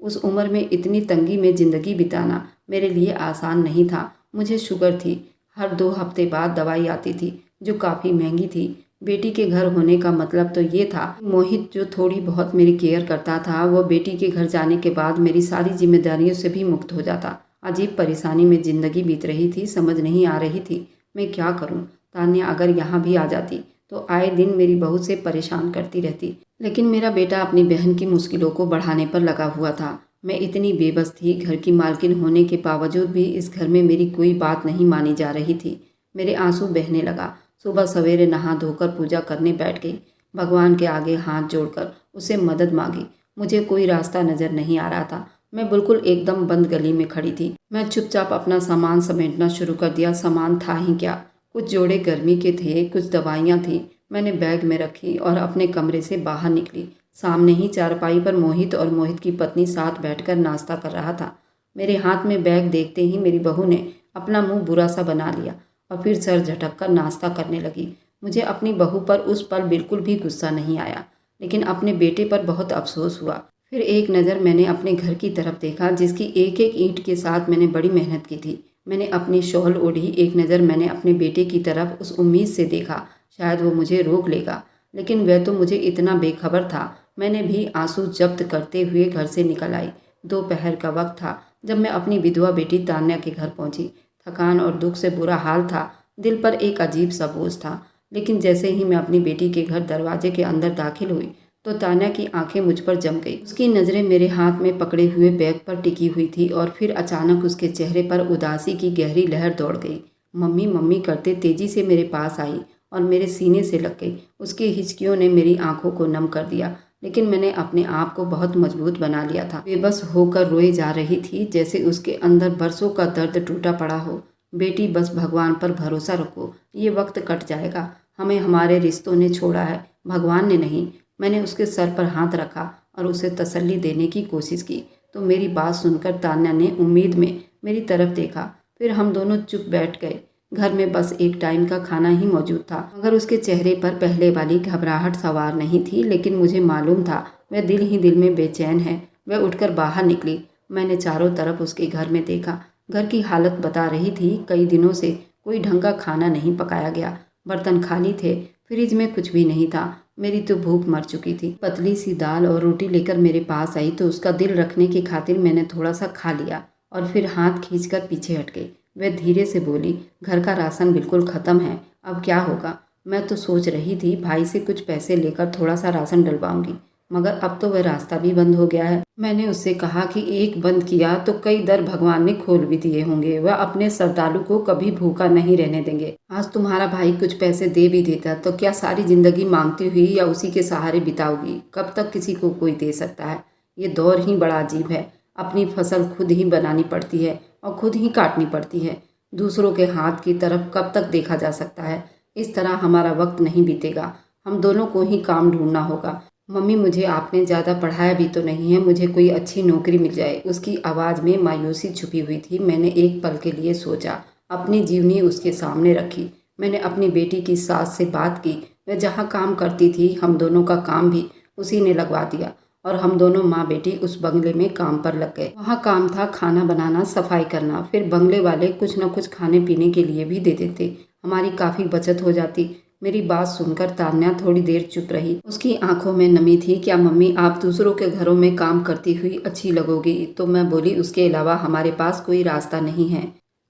उस उम्र में इतनी तंगी में ज़िंदगी बिताना मेरे लिए आसान नहीं था। मुझे शुगर थी, हर 2 हफ्ते बाद दवाई आती थी जो काफ़ी महंगी थी। बेटी के घर होने का मतलब तो ये था, मोहित जो थोड़ी बहुत मेरी केयर करता था वह बेटी के घर जाने के बाद मेरी सारी जिम्मेदारियों से भी मुक्त हो जाता। अजीब परेशानी में ज़िंदगी बीत रही थी, समझ नहीं आ रही थी मैं क्या करूं। तान्या अगर यहाँ भी आ जाती तो आए दिन मेरी बहू से परेशान करती रहती, लेकिन मेरा बेटा अपनी बहन की मुश्किलों को बढ़ाने पर लगा हुआ था। मैं इतनी बेबस थी, घर की मालकिन होने के बावजूद भी इस घर में मेरी कोई बात नहीं मानी जा रही थी। मेरे आंसू बहने लगा। सुबह सवेरे नहा धोकर पूजा करने बैठ गई। भगवान के आगे हाथ जोड़कर उसे मदद मांगी। मुझे कोई रास्ता नज़र नहीं आ रहा था। मैं बिल्कुल एकदम बंद गली में खड़ी थी। मैं चुपचाप अपना सामान समेटना शुरू कर दिया। सामान था ही क्या, कुछ जोड़े गर्मी के थे, कुछ दवाइयाँ थीं। मैंने बैग में रखी और अपने कमरे से बाहर निकली। सामने ही चारपाई पर मोहित और मोहित की पत्नी साथ बैठकर नाश्ता कर रहा था। मेरे हाथ में बैग देखते ही मेरी बहू ने अपना मुंह बुरा सा बना लिया और फिर सर झटक कर नाश्ता करने लगी। मुझे अपनी बहू पर उस पल बिल्कुल भी गुस्सा नहीं आया, लेकिन अपने बेटे पर बहुत अफसोस हुआ। फिर एक नज़र मैंने अपने घर की तरफ देखा, जिसकी एक एक ईंट के साथ मैंने बड़ी मेहनत की थी। मैंने अपनी शॉल ओढ़ी। एक नज़र मैंने अपने बेटे की तरफ उस उम्मीद से देखा शायद वो मुझे रोक लेगा, लेकिन वह तो मुझे इतना बेखबर था। मैंने भी आंसू जब्त करते हुए घर से निकल आई। दोपहर का वक्त था जब मैं अपनी विधवा बेटी तान्या के घर पहुंची। थकान और दुख से बुरा हाल था। दिल पर एक अजीब सा बोझ था। लेकिन जैसे ही मैं अपनी बेटी के घर दरवाजे के अंदर दाखिल हुई तो तान्या की आंखें मुझ पर जम गई। उसकी नज़रें मेरे हाथ में पकड़े हुए बैग पर टिकी हुई थी और फिर अचानक उसके चेहरे पर उदासी की गहरी लहर दौड़ गई। मम्मी मम्मी करते तेजी से मेरे पास आई और मेरे सीने से लग गई। उसकी हिचकियों ने मेरी आंखों को नम कर दिया, लेकिन मैंने अपने आप को बहुत मजबूत बना लिया था। बेबस होकर रोए जा रही थी, जैसे उसके अंदर बरसों का दर्द टूटा पड़ा हो। बेटी, बस भगवान पर भरोसा रखो, ये वक्त कट जाएगा। हमें हमारे रिश्तों ने छोड़ा है, भगवान ने नहीं। मैंने उसके सर पर हाथ रखा और उसे तसल्ली देने की कोशिश की, तो मेरी बात सुनकर तान्या ने उम्मीद में मेरी तरफ देखा। फिर हम दोनों चुप बैठ गए। घर में बस एक टाइम का खाना ही मौजूद था, मगर उसके चेहरे पर पहले वाली घबराहट सवार नहीं थी। लेकिन मुझे मालूम था वह दिल ही दिल में बेचैन है। वह उठकर बाहर निकली। मैंने चारों तरफ उसके घर में देखा। घर की हालत बता रही थी। कई दिनों से कोई ढंग का खाना नहीं पकाया गया। बर्तन खाली थे, फ्रिज में कुछ भी नहीं था। मेरी तो भूख मर चुकी थी। पतली सी दाल और रोटी लेकर मेरे पास आई तो उसका दिल रखने की खातिर मैंने थोड़ा सा खा लिया और फिर हाथ खींचकर पीछे हट गई। वह धीरे से बोली, घर का राशन बिल्कुल ख़त्म है, अब क्या होगा? मैं तो सोच रही थी भाई से कुछ पैसे लेकर थोड़ा सा राशन डलवाऊंगी, मगर अब तो वह रास्ता भी बंद हो गया है। मैंने उससे कहा कि एक बंद किया तो कई दर भगवान ने खोल भी दिए होंगे। वह अपने श्रद्धालु को कभी भूखा नहीं रहने देंगे। आज तुम्हारा भाई कुछ पैसे दे भी देता तो क्या सारी जिंदगी मांगती हुई या उसी के सहारे बिताओगी? कब तक किसी को कोई दे सकता है? ये दौर ही बड़ा अजीब है। अपनी फसल खुद ही बनानी पड़ती है और खुद ही काटनी पड़ती है। दूसरों के हाथ की तरफ कब तक देखा जा सकता है? इस तरह हमारा वक्त नहीं बीतेगा। हम दोनों को ही काम ढूंढना होगा। मम्मी, मुझे आपने ज़्यादा पढ़ाया भी तो नहीं है, मुझे कोई अच्छी नौकरी मिल जाए। उसकी आवाज़ में मायूसी छुपी हुई थी। मैंने एक पल के लिए सोचा, अपनी जीवनी उसके सामने रखी। मैंने अपनी बेटी की सास से बात की। वह जहाँ काम करती थी, हम दोनों का काम भी उसी ने लगवा दिया और हम दोनों माँ बेटी उस बंगले में काम पर लग गए। वहाँ काम था खाना बनाना, सफाई करना। फिर बंगले वाले कुछ न कुछ खाने पीने के लिए भी दे देते। हमारी काफ़ी बचत हो जाती। मेरी बात सुनकर तान्या थोड़ी देर चुप रही। उसकी आंखों में नमी थी। क्या मम्मी, आप दूसरों के घरों में काम करती हुई अच्छी लगोगी? तो मैं बोली, उसके अलावा हमारे पास कोई रास्ता नहीं है।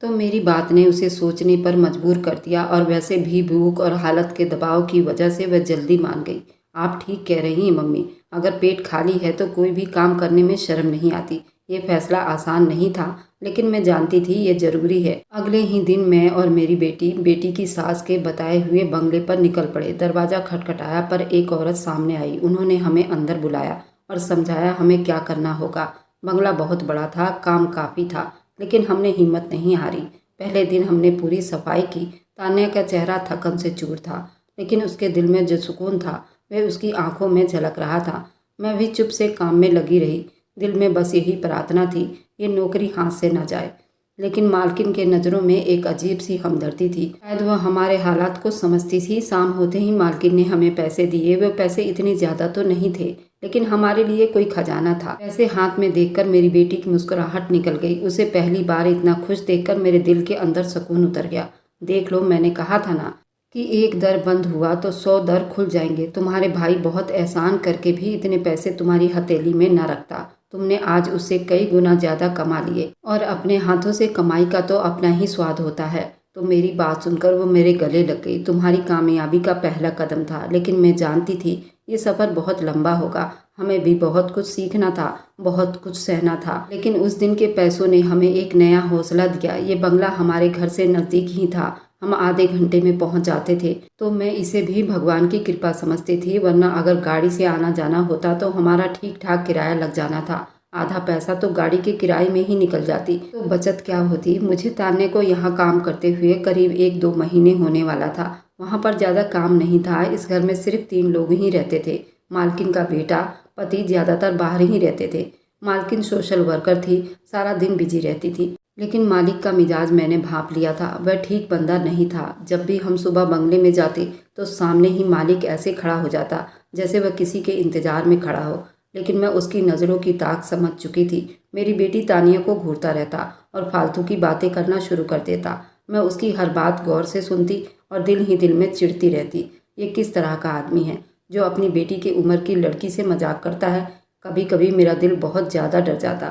तो मेरी बात ने उसे सोचने पर मजबूर कर दिया और वैसे भी भूख और हालत के दबाव की वजह से वह जल्दी मान गई। आप ठीक कह रही हैं मम्मी, अगर पेट खाली है तो कोई भी काम करने में शर्म नहीं आती। ये फैसला आसान नहीं था, लेकिन मैं जानती थी ये जरूरी है। अगले ही दिन मैं और मेरी बेटी की सास के बताए हुए बंगले पर निकल पड़े। दरवाज़ा खटखटाया पर एक औरत सामने आई। उन्होंने हमें अंदर बुलाया और समझाया हमें क्या करना होगा। बंगला बहुत बड़ा था, काम काफ़ी था, लेकिन हमने हिम्मत नहीं हारी। पहले दिन हमने पूरी सफाई की। तान्या का चेहरा थकन से चूर था, लेकिन उसके दिल में जो सुकून था वह उसकी आंखों में झलक रहा था। मैं भी चुप से काम में लगी रही। दिल में बस यही प्रार्थना थी, ये नौकरी हाथ से न जाए। लेकिन मालकिन के नज़रों में एक अजीब सी हमदर्दी थी। शायद वह हमारे हालात को समझती थी। शाम होते ही मालकिन ने हमें पैसे दिए। वे पैसे इतने ज़्यादा तो नहीं थे, लेकिन हमारे लिए कोई खजाना था। पैसे हाथ में देखकर मेरी बेटी की मुस्कुराहट निकल गई। उसे पहली बार इतना खुश देखकर मेरे दिल के अंदर सुकून उतर गया। देख लो, मैंने कहा था ना कि एक दर बंद हुआ तो 100 दर खुल जाएंगे। तुम्हारे भाई बहुत एहसान करके भी इतने पैसे तुम्हारी हथेली में न रखता। तुमने आज उससे कई गुना ज़्यादा कमा लिए, और अपने हाथों से कमाई का तो अपना ही स्वाद होता है। तो मेरी बात सुनकर वो मेरे गले लग गई। तुम्हारी कामयाबी का पहला कदम था, लेकिन मैं जानती थी ये सफ़र बहुत लंबा होगा। हमें भी बहुत कुछ सीखना था, बहुत कुछ सहना था। लेकिन उस दिन के पैसों ने हमें एक नया हौसला दिया। ये बंगला हमारे घर से नज़दीक ही था। हम आधे घंटे में पहुंच जाते थे, तो मैं इसे भी भगवान की कृपा समझती थी, वरना अगर गाड़ी से आना जाना होता तो हमारा ठीक ठाक किराया लग जाना था। आधा पैसा तो गाड़ी के किराए में ही निकल जाती, तो बचत क्या होती। मुझे तान्या को यहाँ काम करते हुए करीब 1-2 महीने होने वाला था। वहाँ पर ज़्यादा काम नहीं था। इस घर में सिर्फ 3 लोग ही रहते थे। मालकिन का बेटा, पति ज़्यादातर बाहर ही रहते थे। मालकिन सोशल वर्कर थी, सारा दिन बिजी रहती थी। लेकिन मालिक का मिजाज मैंने भांप लिया था। वह ठीक बंदा नहीं था। जब भी हम सुबह बंगले में जाते तो सामने ही मालिक ऐसे खड़ा हो जाता जैसे वह किसी के इंतजार में खड़ा हो। लेकिन मैं उसकी नज़रों की ताक समझ चुकी थी। मेरी बेटी तानिया को घूरता रहता और फालतू की बातें करना शुरू कर देता। मैं उसकी हर बात गौर से सुनती और दिल ही दिल में चिढ़ती रहती। ये किस तरह का आदमी है जो अपनी बेटी की उम्र की लड़की से मजाक करता है। कभी कभी मेरा दिल बहुत ज़्यादा डर जाता,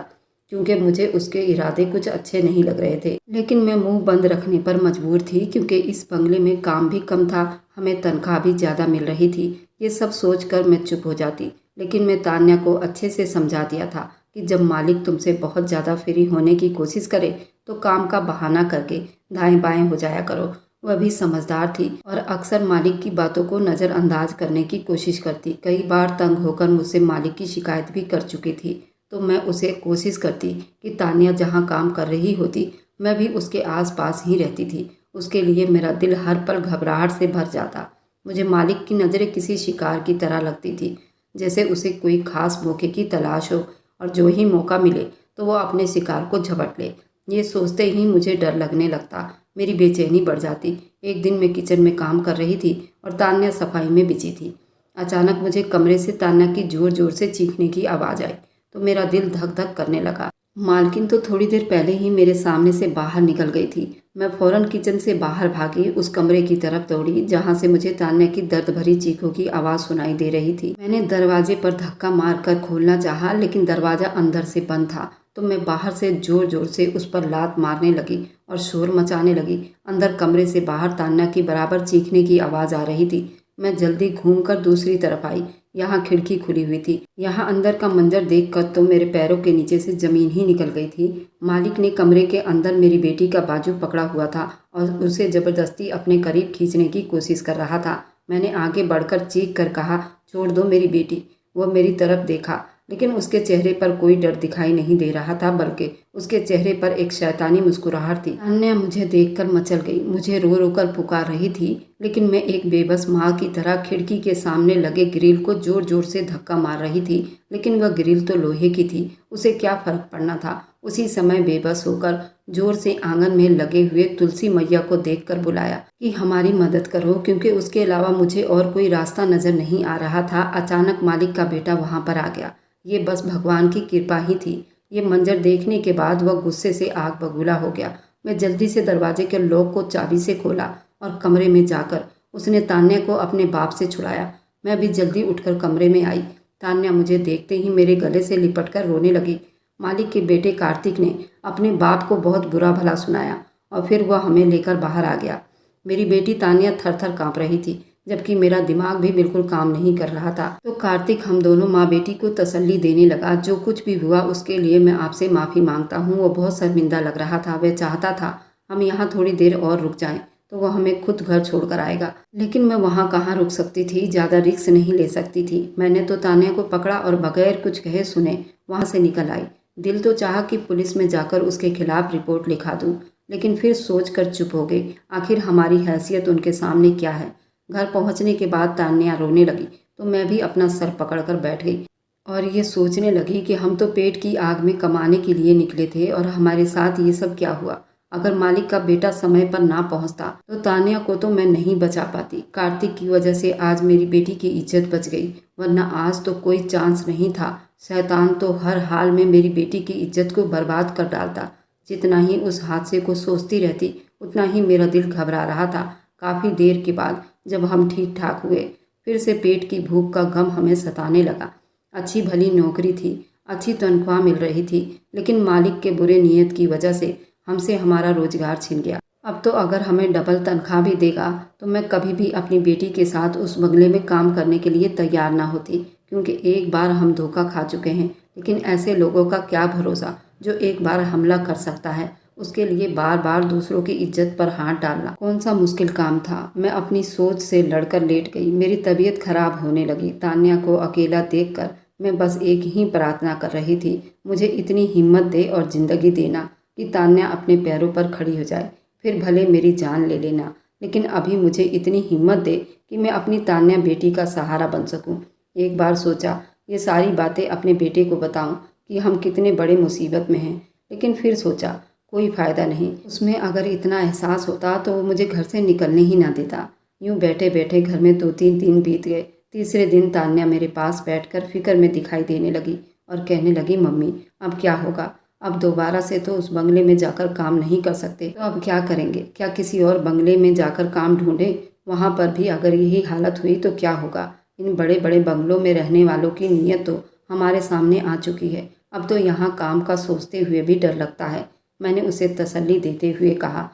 क्योंकि मुझे उसके इरादे कुछ अच्छे नहीं लग रहे थे। लेकिन मैं मुंह बंद रखने पर मजबूर थी, क्योंकि इस बंगले में काम भी कम था, हमें तनख्वाह भी ज़्यादा मिल रही थी। ये सब सोचकर मैं चुप हो जाती। लेकिन मैं तान्या को अच्छे से समझा दिया था कि जब मालिक तुमसे बहुत ज़्यादा फ्री होने की कोशिश करे तो काम का बहाना करके दाएं बाएं हो जाया करो। वह भी समझदार थी और अक्सर मालिक की बातों को नज़रअंदाज करने की कोशिश करती। कई बार तंग होकर मुझसे मालिक की शिकायत भी कर चुकी थी। तो मैं उसे कोशिश करती कि तान्या जहाँ काम कर रही होती मैं भी उसके आसपास ही रहती थी। उसके लिए मेरा दिल हर पल घबराहट से भर जाता। मुझे मालिक की नज़रें किसी शिकार की तरह लगती थी, जैसे उसे कोई खास मौके की तलाश हो और जो ही मौका मिले तो वो अपने शिकार को झपट ले। ये सोचते ही मुझे डर लगने लगता। मेरी बेचैनी बढ़ जाती। एक दिन मैं किचन में काम कर रही थी और तान्या सफाई में बिजी थी। अचानक मुझे कमरे से तान्या की जोर जोर से चीखने की आवाज़ आई तो मेरा दिल धक धक करने लगा। मालकिन तो थोड़ी देर पहले ही मेरे सामने से बाहर निकल गई थी। मैं फौरन किचन से बाहर भागी, उस कमरे की तरफ दौड़ी जहां से मुझे तान्या की दर्द भरी चीखों की आवाज़ सुनाई दे रही थी। मैंने दरवाजे पर धक्का मारकर खोलना चाहा, लेकिन दरवाज़ा अंदर से बंद था। तो मैं बाहर से जोर जोर से उस पर लात मारने लगी और शोर मचाने लगी। अंदर कमरे से बाहर तान्या की बराबर चीखने की आवाज़ आ रही थी। मैं जल्दी घूमकर दूसरी तरफ आई। यहाँ खिड़की खुली हुई थी। यहाँ अंदर का मंजर देखकर तो मेरे पैरों के नीचे से जमीन ही निकल गई थी। मालिक ने कमरे के अंदर मेरी बेटी का बाजू पकड़ा हुआ था और उसे जबरदस्ती अपने करीब खींचने की कोशिश कर रहा था। मैंने आगे बढ़कर चीख कर कहा, छोड़ दो मेरी बेटी। वह मेरी तरफ देखा, लेकिन उसके चेहरे पर कोई डर दिखाई नहीं दे रहा था, बल्कि उसके चेहरे पर एक शैतानी मुस्कुराहट थी। अन्य मुझे देखकर मचल गई। मुझे रो रो कर पुकार रही थी, लेकिन मैं एक बेबस माँ की तरह खिड़की के सामने लगे ग्रिल को जोर जोर से धक्का मार रही थी। लेकिन वह ग्रिल तो लोहे की थी, उसे क्या फर्क पड़ना था। उसी समय बेबस होकर जोर से आंगन में लगे हुए तुलसी मैया को देखकर बुलाया कि हमारी मदद करो, क्योंकि उसके अलावा मुझे और कोई रास्ता नजर नहीं आ रहा था। अचानक मालिक का बेटा वहां पर आ गया। ये बस भगवान की कृपा ही थी। ये मंजर देखने के बाद वह गुस्से से आग बबूला हो गया। मैं जल्दी से दरवाजे के लॉक को चाबी से खोला और कमरे में जाकर उसने तान्या को अपने बाप से छुड़ाया। मैं भी जल्दी उठकर कमरे में आई। तान्या मुझे देखते ही मेरे गले से लिपटकर रोने लगी। मालिक के बेटे कार्तिक ने अपने बाप को बहुत बुरा भला सुनाया और फिर वह हमें लेकर बाहर आ गया। मेरी बेटी तान्या थर थर काँप रही थी, जबकि मेरा दिमाग भी बिल्कुल काम नहीं कर रहा था। तो कार्तिक हम दोनों माँ बेटी को तसल्ली देने लगा। जो कुछ भी हुआ उसके लिए मैं आपसे माफ़ी मांगता हूँ। वो बहुत शर्मिंदा लग रहा था। वह चाहता था हम यहाँ थोड़ी देर और रुक जाएं, तो वह हमें खुद घर छोड़कर आएगा। लेकिन मैं वहाँ कहाँ रुक सकती थी, ज़्यादा रिस्क नहीं ले सकती थी। मैंने तो तान्या को पकड़ा और बगैर कुछ कहे सुने वहाँ से निकल आई। दिल तो चाहा कि पुलिस में जाकर उसके खिलाफ रिपोर्ट लिखा दूँ, लेकिन फिर सोच कर चुप हो गई। आखिर हमारी हैसियत उनके सामने क्या है। घर पहुंचने के बाद तान्या रोने लगी तो मैं भी अपना सर पकड़कर बैठ गई और ये सोचने लगी कि हम तो पेट की आग में कमाने के लिए निकले थे और हमारे साथ ये सब क्या हुआ। अगर मालिक का बेटा समय पर ना पहुंचता तो तान्या को तो मैं नहीं बचा पाती। कार्तिक की वजह से आज मेरी बेटी की इज्जत बच गई, वरना आज तो कोई चांस नहीं था। शैतान तो हर हाल में मेरी बेटी की इज्जत को बर्बाद कर डालता। जितना ही उस हादसे को सोचती रहती उतना ही मेरा दिल घबरा रहा था। काफ़ी देर के बाद जब हम ठीक ठाक हुए, फिर से पेट की भूख का गम हमें सताने लगा। अच्छी भली नौकरी थी, अच्छी तनख्वाह मिल रही थी, लेकिन मालिक के बुरे नीयत की वजह से हमसे हमारा रोजगार छिन गया। अब तो अगर हमें डबल तनख्वाह भी देगा तो मैं कभी भी अपनी बेटी के साथ उस बंगले में काम करने के लिए तैयार ना होती, क्योंकि एक बार हम धोखा खा चुके हैं। लेकिन ऐसे लोगों का क्या भरोसा जो एक बार हमला कर सकता है। उसके लिए बार बार दूसरों की इज्जत पर हाथ डालना कौन सा मुश्किल काम था। मैं अपनी सोच से लड़कर लेट गई। मेरी तबीयत खराब होने लगी। तान्या को अकेला देखकर मैं बस एक ही प्रार्थना कर रही थी, मुझे इतनी हिम्मत दे और ज़िंदगी देना कि तान्या अपने पैरों पर खड़ी हो जाए, फिर भले मेरी जान ले लेना, लेकिन अभी मुझे इतनी हिम्मत दे कि मैं अपनी तान्या बेटी का सहारा बन सकूं। एक बार सोचा ये सारी बातें अपने बेटे को बताऊं कि हम कितने बड़े मुसीबत में हैं, लेकिन फिर सोचा कोई फ़ायदा नहीं। उसमें अगर इतना एहसास होता तो वो मुझे घर से निकलने ही ना देता। यूँ बैठे बैठे घर में 2-3 दिन बीत गए। तीसरे दिन तान्या मेरे पास बैठकर फिक्र में दिखाई देने लगी और कहने लगी, मम्मी अब क्या होगा? अब दोबारा से तो उस बंगले में जाकर काम नहीं कर सकते, तो अब क्या करेंगे? क्या किसी और बंगले में जाकर काम ढूंढें? वहाँ पर भी अगर यही हालत हुई तो क्या होगा? इन बड़े बड़े बंगलों में रहने वालों की नीयत तो हमारे सामने आ चुकी है। अब तो यहाँ काम का सोचते हुए भी डर लगता है। मैंने उसे तसल्ली देते हुए कहा,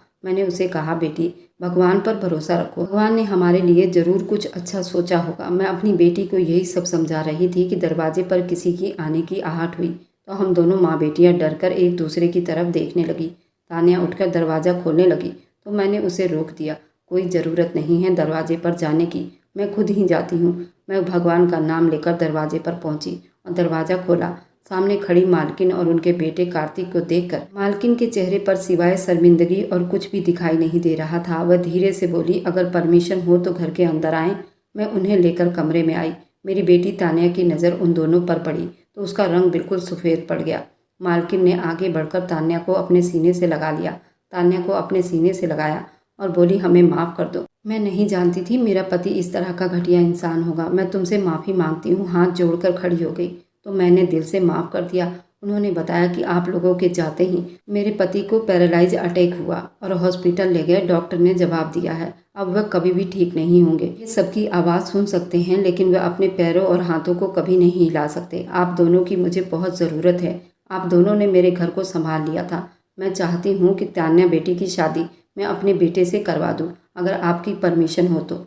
बेटी भगवान पर भरोसा रखो, भगवान ने हमारे लिए ज़रूर कुछ अच्छा सोचा होगा। मैं अपनी बेटी को यही सब समझा रही थी कि दरवाजे पर किसी की आने की आहट हुई तो हम दोनों माँ बेटियाँ डरकर एक दूसरे की तरफ देखने लगी। तान्या उठकर दरवाज़ा खोलने लगी तो मैंने उसे रोक दिया। कोई ज़रूरत नहीं है दरवाजे पर जाने की, मैं खुद ही जाती हूँ। मैं भगवान का नाम लेकर दरवाजे पर पहुँची और दरवाज़ा खोला। सामने खड़ी मालकिन और उनके बेटे कार्तिक को देखकर मालकिन के चेहरे पर सिवाय शर्मिंदगी और कुछ भी दिखाई नहीं दे रहा था। वह धीरे से बोली, अगर परमिशन हो तो घर के अंदर आएं। मैं उन्हें लेकर कमरे में आई। मेरी बेटी तान्या की नज़र उन दोनों पर पड़ी तो उसका रंग बिल्कुल सफ़ेद पड़ गया। मालकिन ने आगे बढ़कर तान्या को अपने सीने से लगा लिया, तान्या को अपने सीने से लगाया और बोली, हमें माफ़ कर दो। मैं नहीं जानती थी मेरा पति इस तरह का घटिया इंसान होगा। मैं तुमसे माफ़ी मांगती हूँ। हाथ जोड़कर खड़ी हो गई तो मैंने दिल से माफ़ कर दिया। उन्होंने बताया कि आप लोगों के जाते ही मेरे पति को पैरालाइज अटैक हुआ और हॉस्पिटल ले गए। डॉक्टर ने जवाब दिया है अब वह कभी भी ठीक नहीं होंगे। ये सबकी आवाज़ सुन सकते हैं लेकिन वह अपने पैरों और हाथों को कभी नहीं हिला सकते। आप दोनों की मुझे बहुत ज़रूरत है। आप दोनों ने मेरे घर को संभाल लिया था। मैं चाहती हूँ कि तान्या बेटी की शादी मैं अपने बेटे से करवा दूँ, अगर आपकी परमिशन हो तो।